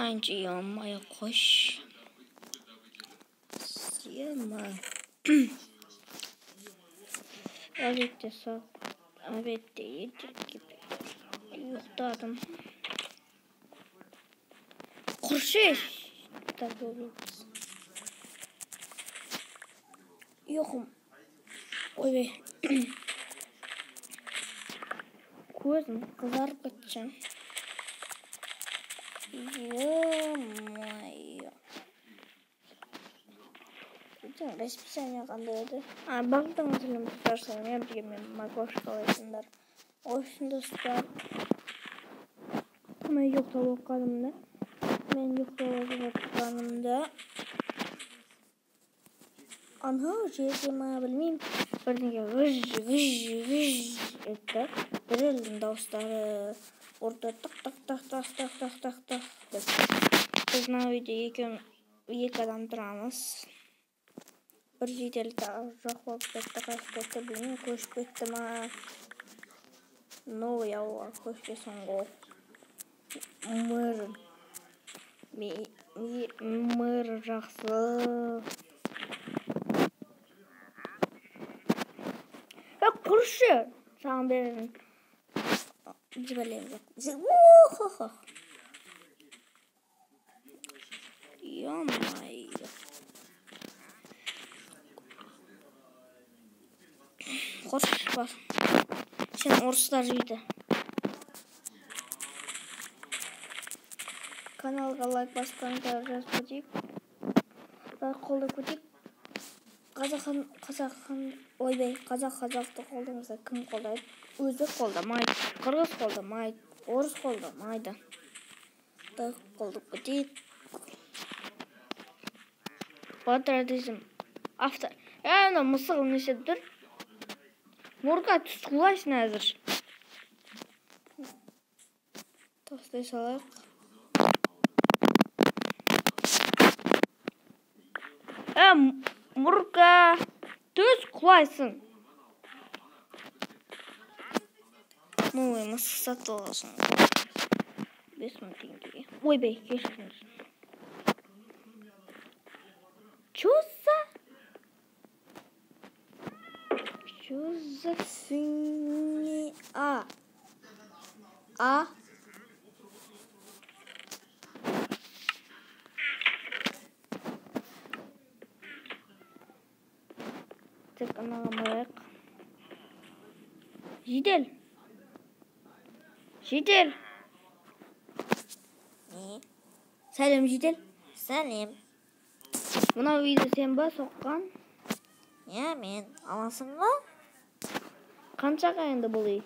Ayınca yanmaya koş. Siyama. Evet de sağ. Evet de yedik gibi. Yuhladım. Kurşeş. Tabii olur. Yokum. Oy. Gözüm kızarıp kaçacağım. Yamaya. Bütün resmi qandaydı. Baktım hatırlamı tutarsan ya bilmiyorum. Makoş kalayısınlar. Oşun dostlar. Ben yok da bakalımda. Ben yok da bakalımda. Anha şeyimi bilmeyeyim. Birdenke gıj etti. Birildim dostları. Orada tak. Biz bu videoyu iki adam duramız. Bir jidel tağırrak vakti kaçtı bilmem koşup ettim ha. No ya koşup songo. Mır жақсы. Ya kurşu. Sana verin. Cibeleyim yok. Yamay. Koş bak. Sen oruslar yedi. Kanalga like basqаныңызды жазып қолдап көтейік. Қазақты қолдамаса кім қолдайды? Өзбек қолдамайды, қырғыз қолдамайды, орыс қолдамайды. Қолдап көтейік. Патриотизм. Автор. Ана мысығы неше тұр? Мұрға түс құлайсың әзір. Тостай салайық. Мұрға түс құлайсың. Ой, мысық сатып алғансың. 5000 теңгеге. Ойбай, кешіріңіз. Чё за свинья? Тек анаға барайық. Жедел. Не? Сәлем, жедел. Сәлем. Мына үйді сен ба соққан? Я, мен. Аласың ба? Қаншаға енді бұл үй?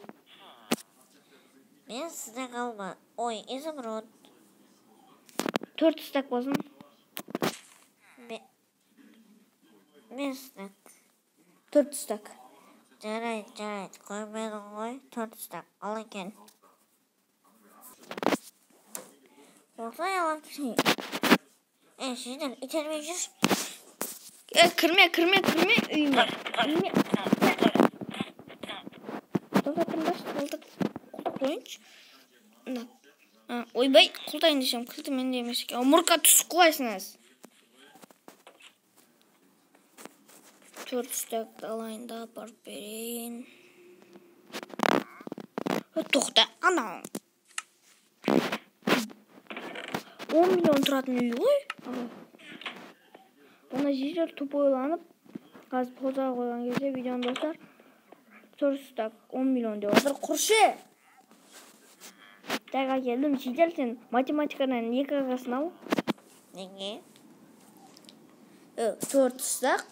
Мен сізде қалма. Ой, изумруд. 4 стак болсын. Мен стак. 4 стак. Жарайды. Қоймайдың ғой. 4 стак. Ал екен. Осылай алып келсең. Жедел, итермей жүр. Кірме үйіме. Қолдап қойыншы. Ойбай, қолдайын десем, кілді менде емес екен. Мұрқа түсіп құлайсың әз. 4 стакты алайын да апарып берейін. Тоқта, ана. 10 миллион тұратын үй ғой. Ona жедел туп ойланып, қазір қозаға қойған кезде видеоны достар 4 стак 10 миллион деп отыр. Құршы! Тайға келдім, жедел сен математикадан 2 қағасын ал. Неге? 4 стак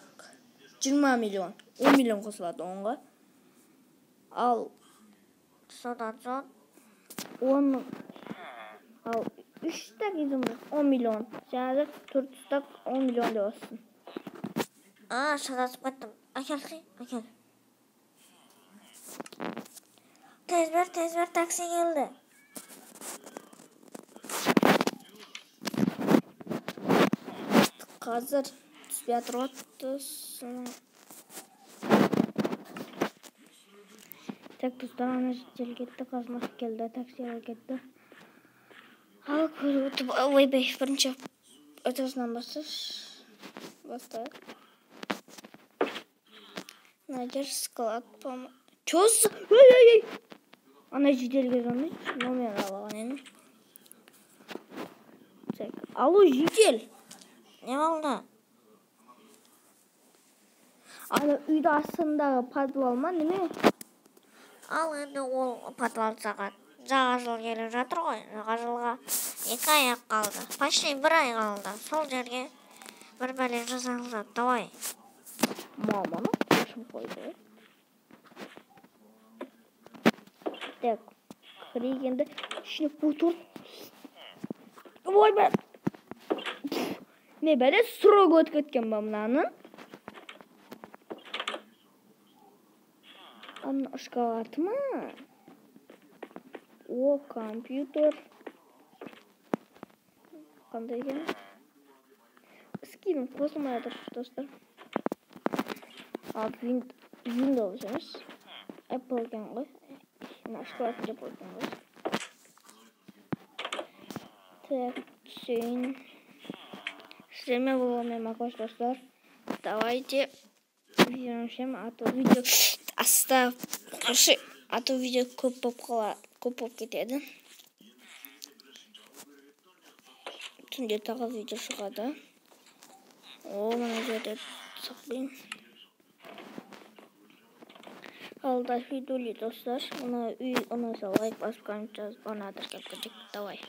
20 миллион. 10 миллион қосылады оңға. Ал Содан соң 10 ал 3 стак изумруд 10 миллион. Жаңағы 4 стак 10 миллион деп olsun. Шатасып кеттім. Әкел. Тез бер, такси келді. Қазір түспей отырғатысың. Так, достар, ана жедел кетті, қазмақ келді, таксиға кетті. Al ko'rib o'tib, oyboy birinchi o'rtasidan bastaylik. Nadir sklad pom. Çöz. Ey. Ana jidel gezonmuş. Nomen alalım yani. Çek. Alo jidel. Ne oldu? Ana uyda aslında padval mı değil mi? Al endi ol подвал сағат. Жаңа жыл келіп жатыр ғой. Жаңа жылға 2 ай қалды. Почти 1 ай қалды. Сол жерге бір бәле жасалса, давай. Маманы başım koydu. Так. Кригенде şimdi butur. Vay be. Ne böyle sırog ötketken ben bunların. Anne ışık mı? O kompüter. Qanday ekan? Skinim qo'shilmaydir do'stlar. Windows emas. Apple ekan qo'y. Nashkor deb qo'ygan qo'y. Так, сын. Время было макаш do'stlar. Давайте вернемся, а то видео оставь. А то видео ko'p bo'lib ketadi. Tunga tag'in video chiqadi. Mana bu yerda saqlaying. Alda videoli do'stlar. Uni like bosib qo'ysangiz bo'ladir. Давай.